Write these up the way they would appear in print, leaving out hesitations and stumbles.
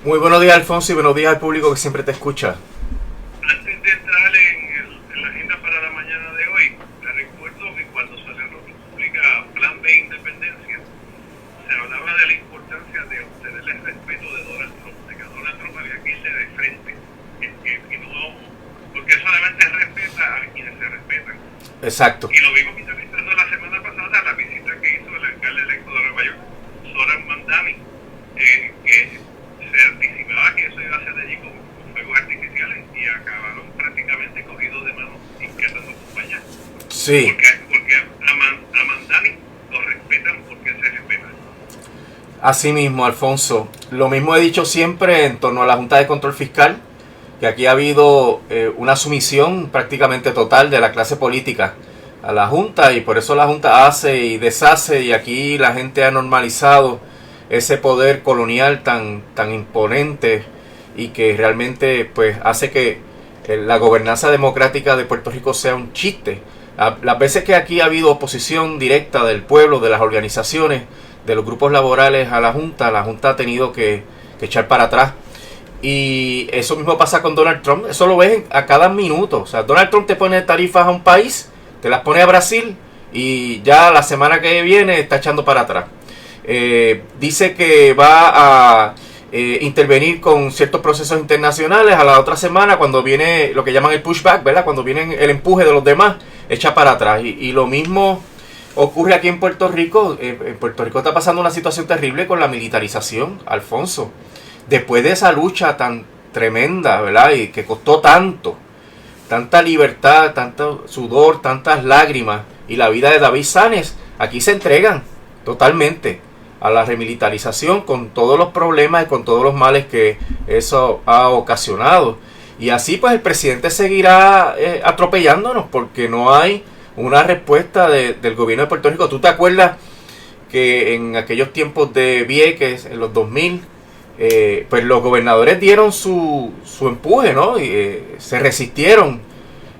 Muy buenos días, Alfonso, y buenos días al público que siempre te escucha. Antes de entrar en la agenda para la mañana de hoy, te recuerdo que cuando salió la República Plan B Independencia, se hablaba de la importancia de obtener el respeto de Donald Trump, de que Donald Trump había que irle de frente, y no, porque solamente respeta a quienes se respetan. Exacto. Y lo vimos visualizando la semana pasada, la visita que hizo el alcalde electo de Nueva York, Zoran Mandani, que se anticipaba que eso iba a ser de allí con fuegos artificiales y acabaron prácticamente cogidos de mano y quedando acompañados. Sí. Porque a Mandani lo respetan porque se respeta. Así mismo, Alfonso. Lo mismo he dicho siempre en torno a la Junta de Control Fiscal, que aquí ha habido una sumisión prácticamente total de la clase política a la Junta, y por eso la Junta hace y deshace, y aquí la gente ha normalizado ese poder colonial tan imponente, y que realmente pues hace que la gobernanza democrática de Puerto Rico sea un chiste. Las veces que aquí ha habido oposición directa del pueblo, de las organizaciones, de los grupos laborales a la Junta ha tenido que echar para atrás. Y eso mismo pasa con Donald Trump. Eso lo ves a cada minuto. O sea, Donald Trump te pone tarifas a un país, te las pone a Brasil, y ya la semana que viene está echando para atrás. Dice que va a intervenir con ciertos procesos internacionales. A la otra semana, cuando viene lo que llaman el pushback, ¿verdad? Cuando viene el empuje de los demás, echa para atrás. Y lo mismo ocurre aquí en Puerto Rico. En Puerto Rico está pasando una situación terrible con la militarización, Alfonso. Después de esa lucha tan tremenda, ¿verdad? Y que costó tanto, tanta libertad, tanto sudor, tantas lágrimas, y la vida de David Sanes, aquí se entregan totalmente a la remilitarización, con todos los problemas y con todos los males que eso ha ocasionado. Y así pues el presidente seguirá atropellándonos, porque no hay una respuesta del gobierno de Puerto Rico. ¿Tú te acuerdas que en aquellos tiempos de Vieques, en los 2000, pues los gobernadores dieron su empuje, ¿no? Y se resistieron?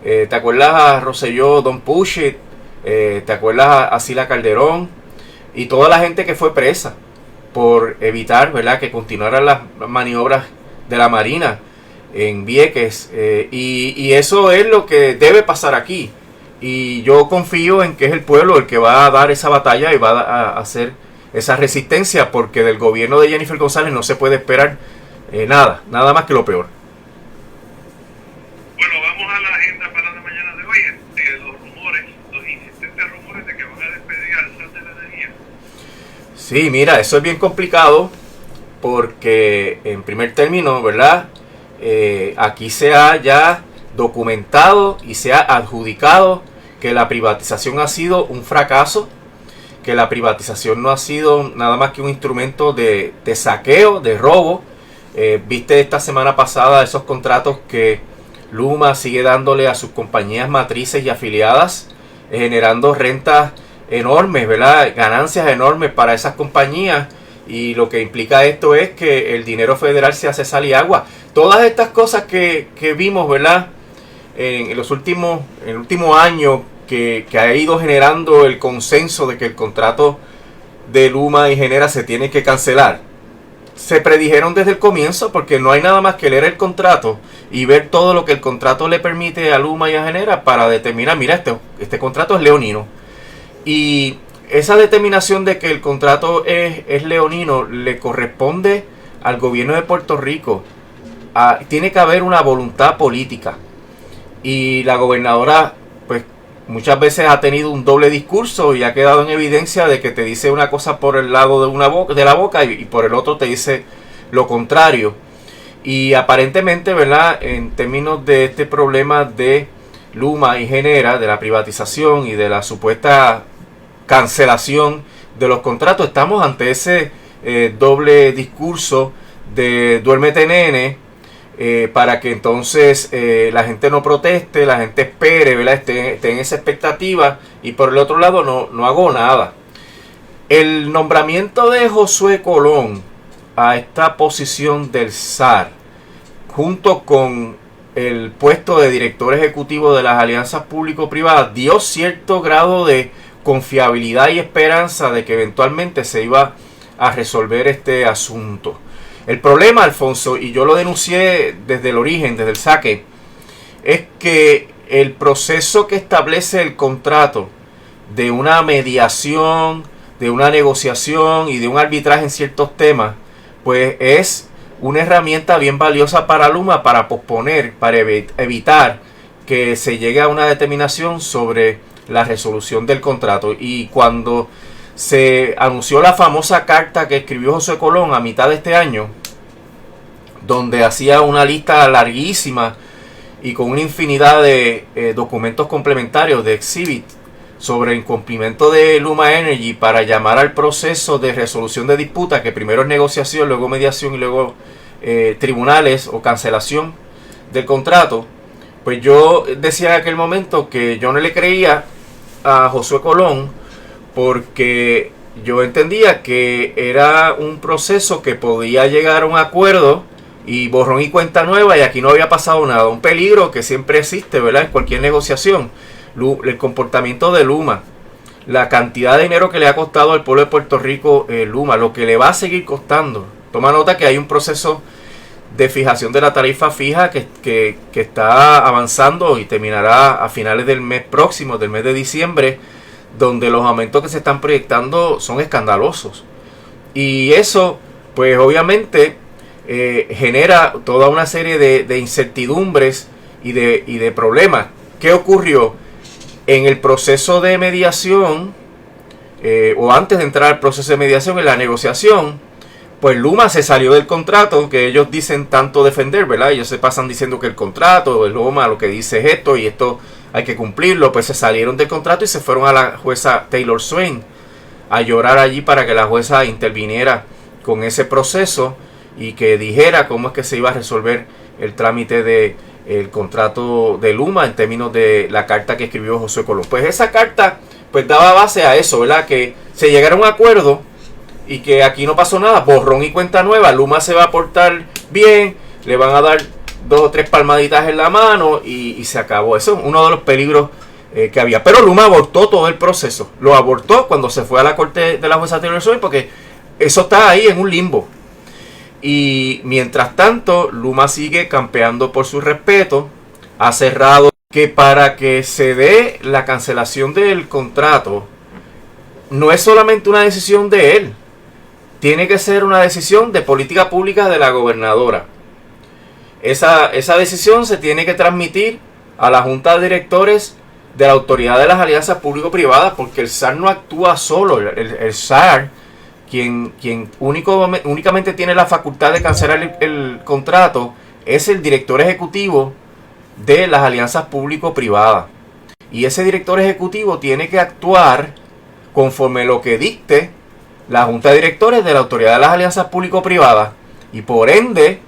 ¿Te acuerdas a Rosselló, Don Pushit? ¿Te acuerdas a Sila Calderón? Y toda la gente que fue presa por evitar, ¿verdad?, que continuaran las maniobras de la Marina en Vieques. Y eso es lo que debe pasar aquí. Y yo confío en que es el pueblo el que va a dar esa batalla y va a hacer esa resistencia, porque del gobierno de Jennifer González no se puede esperar nada más que lo peor. Bueno, vamos a la agenda para la mañana de hoy. Los insistentes rumores de que van a despedir al SAT de la energía. Sí, mira, eso es bien complicado, porque en primer término, ¿verdad? Aquí se ha ya documentado y se ha adjudicado que la privatización ha sido un fracaso, que la privatización no ha sido nada más que un instrumento de saqueo, de robo. Viste esta semana pasada esos contratos que Luma sigue dándole a sus compañías matrices y afiliadas, generando rentas enormes, ¿verdad? Ganancias enormes para esas compañías. Y lo que implica esto es que el dinero federal se hace sal y agua. Todas estas cosas que vimos, ¿verdad?, en el último año, que ha ido generando el consenso de que el contrato de Luma y Genera se tiene que cancelar, se predijeron desde el comienzo, porque no hay nada más que leer el contrato y ver todo lo que el contrato le permite a Luma y a Genera para determinar, mira, este contrato es leonino. Y esa determinación de que el contrato es leonino le corresponde al gobierno de Puerto Rico. Tiene que haber una voluntad política. Y la gobernadora, pues, muchas veces ha tenido un doble discurso, y ha quedado en evidencia de que te dice una cosa por el lado de la boca y por el otro te dice lo contrario. Y aparentemente, ¿verdad?, en términos de este problema de Luma y Genera, de la privatización y de la supuesta cancelación de los contratos, estamos ante ese doble discurso de duérmete nene, para que entonces la gente no proteste, la gente espere, ¿verdad?, esté en esa expectativa, y por el otro lado no hago nada. El nombramiento de Josué Colón a esta posición del SAR, junto con el puesto de director ejecutivo de las alianzas público-privadas, dio cierto grado de confiabilidad y esperanza de que eventualmente se iba a resolver este asunto. El problema, Alfonso, y yo lo denuncié desde el origen, desde el saque, es que el proceso que establece el contrato de una mediación, de una negociación y de un arbitraje en ciertos temas, pues es una herramienta bien valiosa para Luma para posponer, para evitar que se llegue a una determinación sobre la resolución del contrato. Y cuando se anunció la famosa carta que escribió José Colón a mitad de este año, donde hacía una lista larguísima y con una infinidad de documentos complementarios de exhibit sobre el incumplimiento de Luma Energy para llamar al proceso de resolución de disputa, que primero es negociación, luego mediación y luego tribunales o cancelación del contrato, pues yo decía en aquel momento que yo no le creía a Josué Colón, porque yo entendía que era un proceso que podía llegar a un acuerdo y borrón y cuenta nueva, y aquí no había pasado nada. Un peligro que siempre existe, ¿verdad?, en cualquier negociación. El comportamiento de Luma, la cantidad de dinero que le ha costado al pueblo de Puerto Rico Luma, lo que le va a seguir costando. Toma nota que hay un proceso de fijación de la tarifa fija que está avanzando y terminará a finales del mes próximo, del mes de diciembre, donde los aumentos que se están proyectando son escandalosos. Y eso, pues obviamente, genera toda una serie de incertidumbres y de problemas. ¿Qué ocurrió? En el proceso de mediación, o antes de entrar al proceso de mediación, en la negociación, pues Luma se salió del contrato que ellos dicen tanto defender, ¿verdad? Ellos se pasan diciendo que el contrato, el Luma lo que dice es esto y esto hay que cumplirlo. Pues se salieron del contrato y se fueron a la jueza Taylor Swain a llorar allí para que la jueza interviniera con ese proceso y que dijera cómo es que se iba a resolver el trámite de el contrato de Luma en términos de la carta que escribió José Colón. Pues esa carta pues daba base a eso, ¿verdad? Que se llegara a un acuerdo y que aquí no pasó nada, borrón y cuenta nueva. Luma se va a portar bien, le van a dar 2 o 3 palmaditas en la mano y se acabó. Eso es uno de los peligros que había. Pero Luma abortó todo el proceso. Lo abortó cuando se fue a la corte de la jueza Taylor Swain, porque eso está ahí en un limbo. Y mientras tanto, Luma sigue campeando por su respeto. Ha cerrado que para que se dé la cancelación del contrato, no es solamente una decisión de él. Tiene que ser una decisión de política pública de la gobernadora. Esa decisión se tiene que transmitir a la Junta de Directores de la Autoridad de las Alianzas Público-Privadas, porque el SAR no actúa solo. El SAR, quien únicamente tiene la facultad de cancelar el contrato, es el director ejecutivo de las alianzas público-privadas. Y ese director ejecutivo tiene que actuar conforme lo que dicte la Junta de Directores de la Autoridad de las Alianzas Público-Privadas. Y por ende,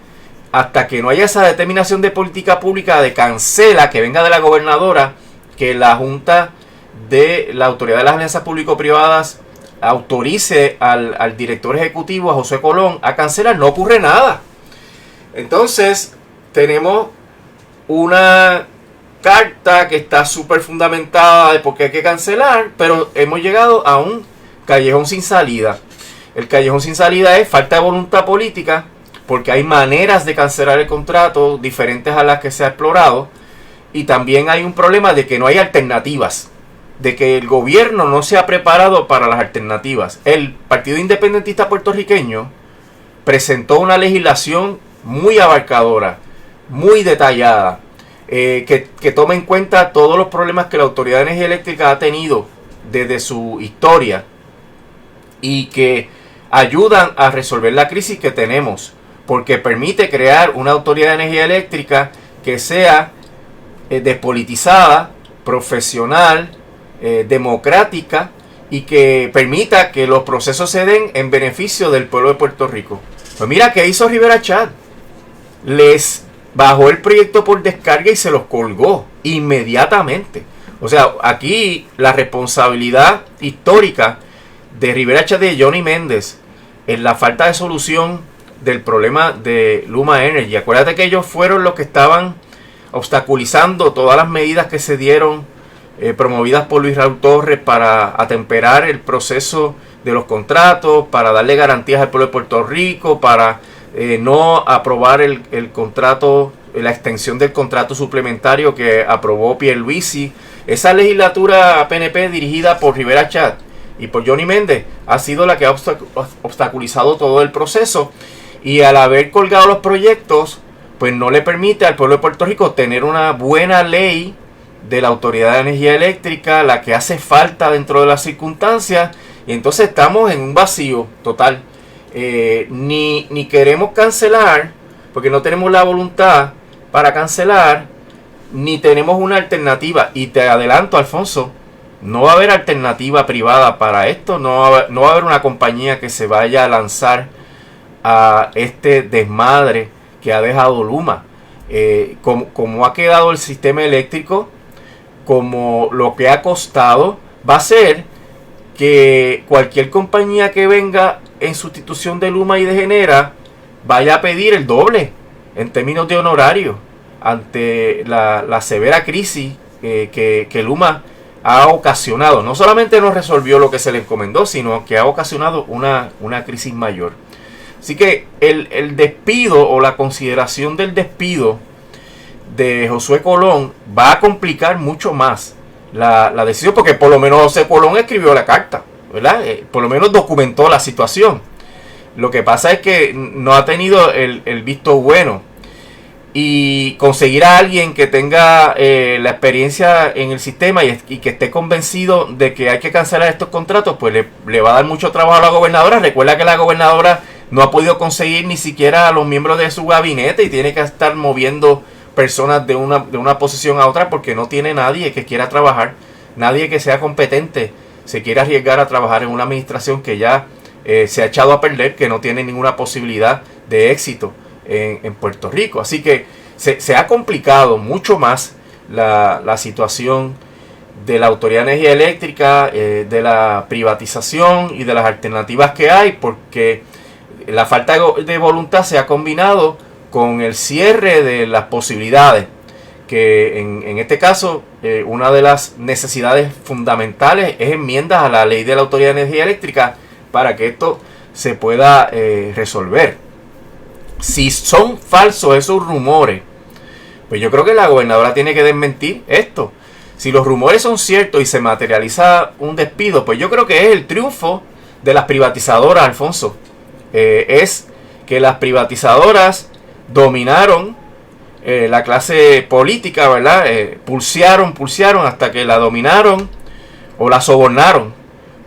hasta que no haya esa determinación de política pública de cancela que venga de la gobernadora, que la Junta de la Autoridad de las Alianzas Público-Privadas autorice al director ejecutivo, a José Colón, a cancelar, no ocurre nada. Entonces, tenemos una carta que está súper fundamentada de por qué hay que cancelar, pero hemos llegado a un callejón sin salida. El callejón sin salida es falta de voluntad política, porque hay maneras de cancelar el contrato diferentes a las que se ha explorado, y también hay un problema de que no hay alternativas, de que el gobierno no se ha preparado para las alternativas. El Partido Independentista Puertorriqueño presentó una legislación muy abarcadora, muy detallada, que toma en cuenta todos los problemas que la Autoridad de Energía Eléctrica ha tenido desde su historia y que ayudan a resolver la crisis que tenemos, porque permite crear una Autoridad de Energía Eléctrica que sea despolitizada, profesional, democrática, y que permita que los procesos se den en beneficio del pueblo de Puerto Rico. Pues mira qué hizo Rivera Chat. Les bajó el proyecto por descarga y se los colgó inmediatamente. O sea, aquí la responsabilidad histórica de Rivera Chat y de Johnny Méndez en la falta de solución del problema de Luma Energy. Acuérdate que ellos fueron los que estaban obstaculizando todas las medidas que se dieron, promovidas por Luis Raúl Torres, para atemperar el proceso de los contratos, para darle garantías al pueblo de Puerto Rico, para no aprobar el contrato, la extensión del contrato suplementario que aprobó Pierluisi. Esa legislatura PNP dirigida por Rivera Chat y por Johnny Méndez ha sido la que ha obstaculizado todo el proceso, y al haber colgado los proyectos, pues no le permite al pueblo de Puerto Rico tener una buena ley de la Autoridad de Energía Eléctrica, la que hace falta dentro de las circunstancias, y entonces estamos en un vacío total. Ni queremos cancelar, porque no tenemos la voluntad para cancelar, ni tenemos una alternativa. Y te adelanto, Alfonso, no va a haber alternativa privada para esto, no va a haber una compañía que se vaya a lanzar a este desmadre que ha dejado Luma. Como ha quedado el sistema eléctrico, como lo que ha costado, va a ser que cualquier compañía que venga en sustitución de Luma y de Genera vaya a pedir el doble en términos de honorario ante la severa crisis que Luma ha ocasionado. No solamente no resolvió lo que se le encomendó, sino que ha ocasionado una crisis mayor. Así que el despido o la consideración del despido de Josué Colón va a complicar mucho más la decisión, porque por lo menos José Colón escribió la carta, ¿verdad? Por lo menos documentó la situación. Lo que pasa es que no ha tenido el visto bueno, y conseguir a alguien que tenga la experiencia en el sistema y que esté convencido de que hay que cancelar estos contratos, pues le va a dar mucho trabajo a la gobernadora. Recuerda que la gobernadora no ha podido conseguir ni siquiera a los miembros de su gabinete y tiene que estar moviendo personas de una posición a otra porque no tiene nadie que quiera trabajar, nadie que sea competente se quiera arriesgar a trabajar en una administración que ya se ha echado a perder, que no tiene ninguna posibilidad de éxito en Puerto Rico. Así que se ha complicado mucho más la situación de la Autoridad de Energía Eléctrica, de la privatización y de las alternativas que hay, porque la falta de voluntad se ha combinado con el cierre de las posibilidades, que en este caso una de las necesidades fundamentales es enmiendas a la ley de la Autoridad de Energía Eléctrica para que esto se pueda resolver. Si son falsos esos rumores, pues yo creo que la gobernadora tiene que desmentir esto. Si los rumores son ciertos y se materializa un despido, pues yo creo que es el triunfo de las privatizadoras, Alfonso. Es que las privatizadoras dominaron la clase política, ¿verdad? Pulsearon hasta que la dominaron o la sobornaron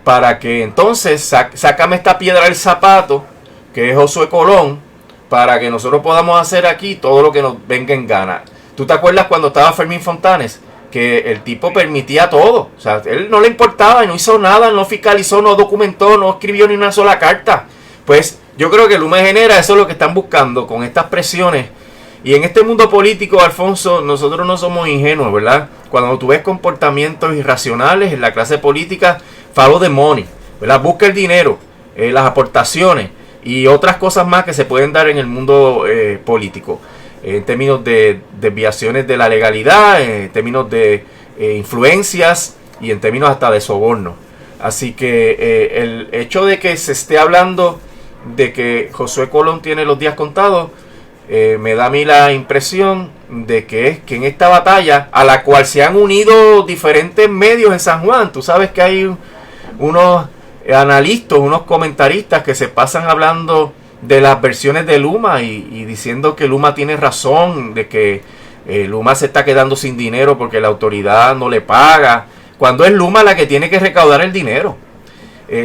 para que entonces sácame esta piedra del zapato, que es Josué Colón, para que nosotros podamos hacer aquí todo lo que nos venga en gana. ¿Tú te acuerdas cuando estaba Fermín Fontanes? Que el tipo permitía todo. O sea, él no le importaba y no hizo nada, no fiscalizó, no documentó, no escribió ni una sola carta. Pues yo creo que Luma y Genera, eso es lo que están buscando con estas presiones. Y en este mundo político, Alfonso, nosotros no somos ingenuos, ¿verdad? Cuando tú ves comportamientos irracionales en la clase política, follow the money, ¿verdad? Busca el dinero, las aportaciones y otras cosas más que se pueden dar en el mundo político, en términos de desviaciones de la legalidad, en términos de influencias y en términos hasta de soborno. Así que el hecho de que se esté hablando de que Josué Colón tiene los días contados, me da a mí la impresión de que en esta batalla, a la cual se han unido diferentes medios en San Juan, tú sabes que hay unos analistas, unos comentaristas que se pasan hablando de las versiones de Luma y diciendo que Luma tiene razón, de que Luma se está quedando sin dinero porque la autoridad no le paga, cuando es Luma la que tiene que recaudar el dinero.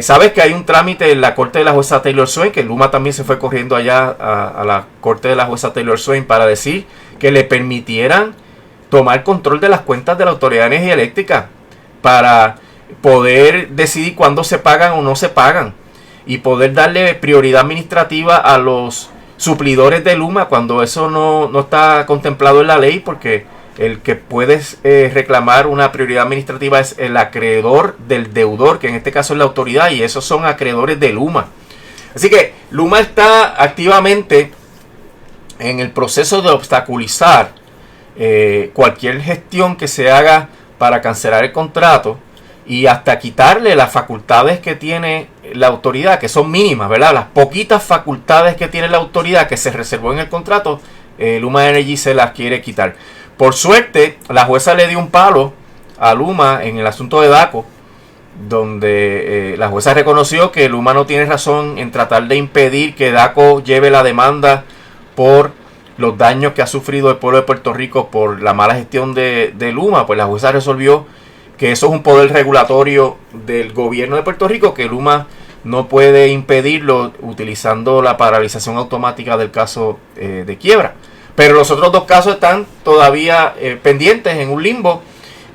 Sabes que hay un trámite en la corte de la jueza Taylor Swain, que Luma también se fue corriendo allá a la corte de la jueza Taylor Swain para decir que le permitieran tomar control de las cuentas de la Autoridad de Energía Eléctrica para poder decidir cuándo se pagan o no se pagan y poder darle prioridad administrativa a los suplidores de Luma cuando eso no está contemplado en la ley, porque el que puede reclamar una prioridad administrativa es el acreedor del deudor, que en este caso es la autoridad, y esos son acreedores de Luma. Así que Luma está activamente en el proceso de obstaculizar cualquier gestión que se haga para cancelar el contrato, y hasta quitarle las facultades que tiene la autoridad, que son mínimas, ¿verdad? Las poquitas facultades que tiene la autoridad que se reservó en el contrato, Luma Energy se las quiere quitar. Por suerte, la jueza le dio un palo a Luma en el asunto de DACO, donde la jueza reconoció que Luma no tiene razón en tratar de impedir que DACO lleve la demanda por los daños que ha sufrido el pueblo de Puerto Rico por la mala gestión de Luma. Pues la jueza resolvió que eso es un poder regulatorio del gobierno de Puerto Rico, que Luma no puede impedirlo utilizando la paralización automática del caso de quiebra. Pero los otros dos casos están todavía pendientes en un limbo,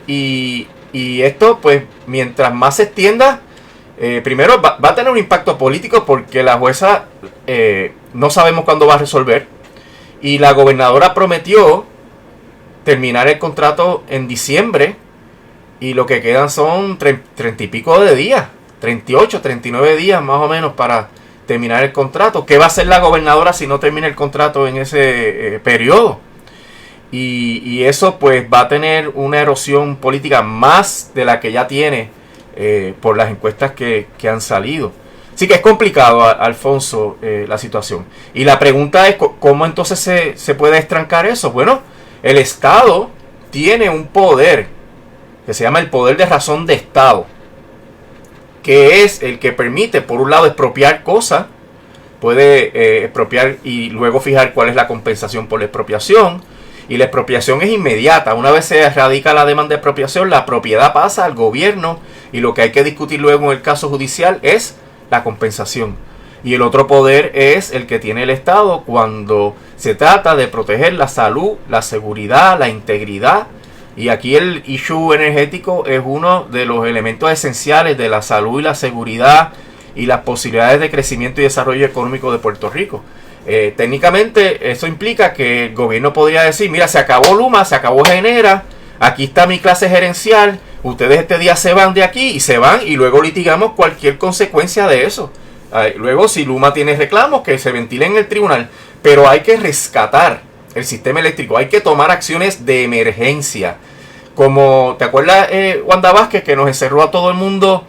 y esto, pues, mientras más se extienda, primero va a tener un impacto político, porque la jueza no sabemos cuándo va a resolver, y la gobernadora prometió terminar el contrato en diciembre, y lo que quedan son 30 y pico de días, 38, 39 días más o menos para terminar el contrato. ¿Qué va a hacer la gobernadora si no termina el contrato en ese periodo? Y eso pues va a tener una erosión política más de la que ya tiene por las encuestas que han salido. Así que es complicado, Alfonso, la situación. Y la pregunta es, ¿cómo entonces se puede estrancar eso? Bueno, el Estado tiene un poder que se llama el poder de razón de Estado, que es el que permite, por un lado, expropiar cosas, puede expropiar y luego fijar cuál es la compensación por la expropiación, y la expropiación es inmediata. Una vez se radica la demanda de expropiación, la propiedad pasa al gobierno, y lo que hay que discutir luego en el caso judicial es la compensación. Y el otro poder es el que tiene el Estado cuando se trata de proteger la salud, la seguridad, la integridad. Y aquí el issue energético es uno de los elementos esenciales de la salud y la seguridad y las posibilidades de crecimiento y desarrollo económico de Puerto Rico. Técnicamente eso implica que el gobierno podría decir, mira, se acabó Luma, se acabó Genera, aquí está mi clase gerencial, ustedes este día se van de aquí, y se van, y luego litigamos cualquier consecuencia de eso. Luego, si Luma tiene reclamos, que se ventilen en el tribunal, pero hay que rescatar el sistema eléctrico, hay que tomar acciones de emergencia. Como, ¿te acuerdas, Wanda Vázquez, que nos encerró a todo el mundo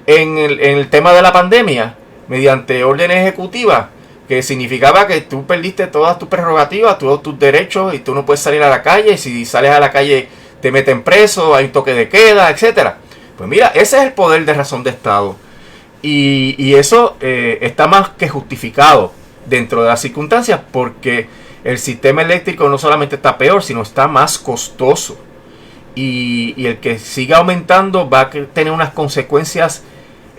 en el tema de la pandemia mediante órdenes ejecutivas, que significaba que tú perdiste todas tus prerrogativas, todos tus derechos, y tú no puedes salir a la calle, y si sales a la calle te meten preso, hay un toque de queda, etcétera? Pues mira, ese es el poder de razón de Estado, y eso está más que justificado dentro de las circunstancias, porque el sistema eléctrico no solamente está peor, sino está más costoso, y el que siga aumentando va a tener unas consecuencias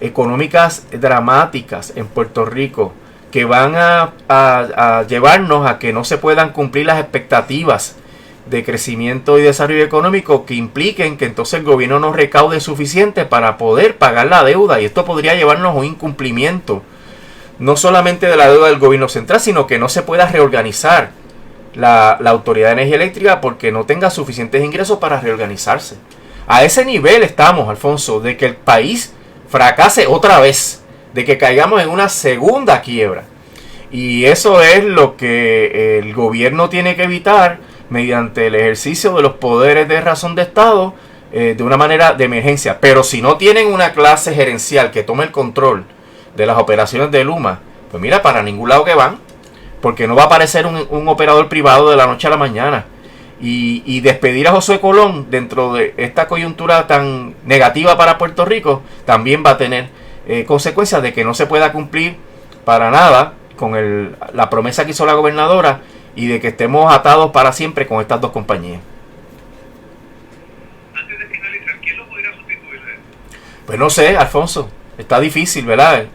económicas dramáticas en Puerto Rico, que van a llevarnos a que no se puedan cumplir las expectativas de crecimiento y desarrollo económico, que impliquen que entonces el gobierno no recaude suficiente para poder pagar la deuda, y esto podría llevarnos a un incumplimiento no solamente de la deuda del gobierno central, sino que no se pueda reorganizar la Autoridad de Energía Eléctrica porque no tenga suficientes ingresos para reorganizarse. A ese nivel estamos, Alfonso, de que el país fracase otra vez, de que caigamos en una segunda quiebra. Y eso es lo que el gobierno tiene que evitar mediante el ejercicio de los poderes de razón de Estado, de una manera de emergencia. Pero si no tienen una clase gerencial que tome el control de las operaciones de Luma, pues mira, para ningún lado que van, porque no va a aparecer un operador privado de la noche a la mañana. Y despedir a Josué Colón dentro de esta coyuntura tan negativa para Puerto Rico también va a tener consecuencias de que no se pueda cumplir para nada con la promesa que hizo la gobernadora, y de que estemos atados para siempre con estas dos compañías. Antes de finalizar, ¿quién lo podría sustituir? Pues no sé, Alfonso, está difícil, ¿verdad?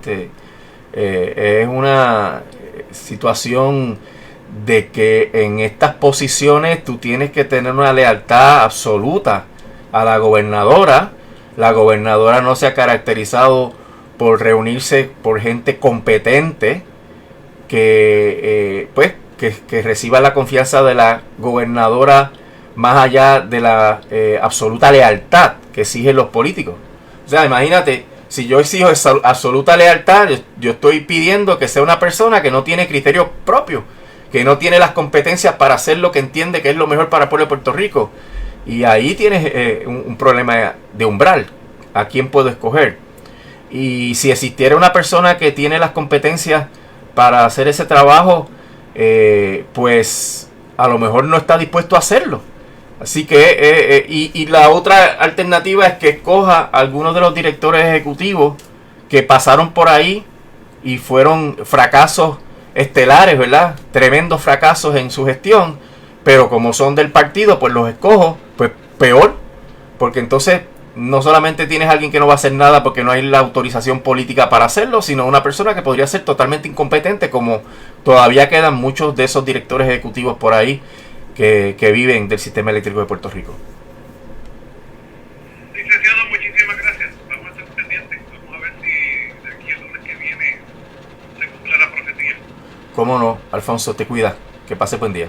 Es una situación de que en estas posiciones tú tienes que tener una lealtad absoluta a la gobernadora. La gobernadora no se ha caracterizado por reunirse por gente competente que reciba la confianza de la gobernadora más allá de la absoluta lealtad que exigen los políticos. O sea, imagínate, si yo exijo absoluta lealtad, yo estoy pidiendo que sea una persona que no tiene criterio propio, que no tiene las competencias para hacer lo que entiende que es lo mejor para el pueblo de Puerto Rico. Y ahí tienes un problema de umbral. a quién puedo escoger. Y si existiera una persona que tiene las competencias para hacer ese trabajo, pues a lo mejor no está dispuesto a hacerlo. Así que, y la otra alternativa es que escoja a algunos de los directores ejecutivos que pasaron por ahí y fueron fracasos estelares, ¿verdad? Tremendos fracasos en su gestión, pero como son del partido, pues los escojo, pues peor, porque entonces no solamente tienes a alguien que no va a hacer nada porque no hay la autorización política para hacerlo, sino una persona que podría ser totalmente incompetente, como todavía quedan muchos de esos directores ejecutivos por ahí que viven del sistema eléctrico de Puerto Rico. Licenciado, muchísimas gracias. Vamos a estar pendientes. Vamos a ver si de aquí el lunes que viene se cumple la profecía. Cómo no, Alfonso, te cuida. Que pase buen día.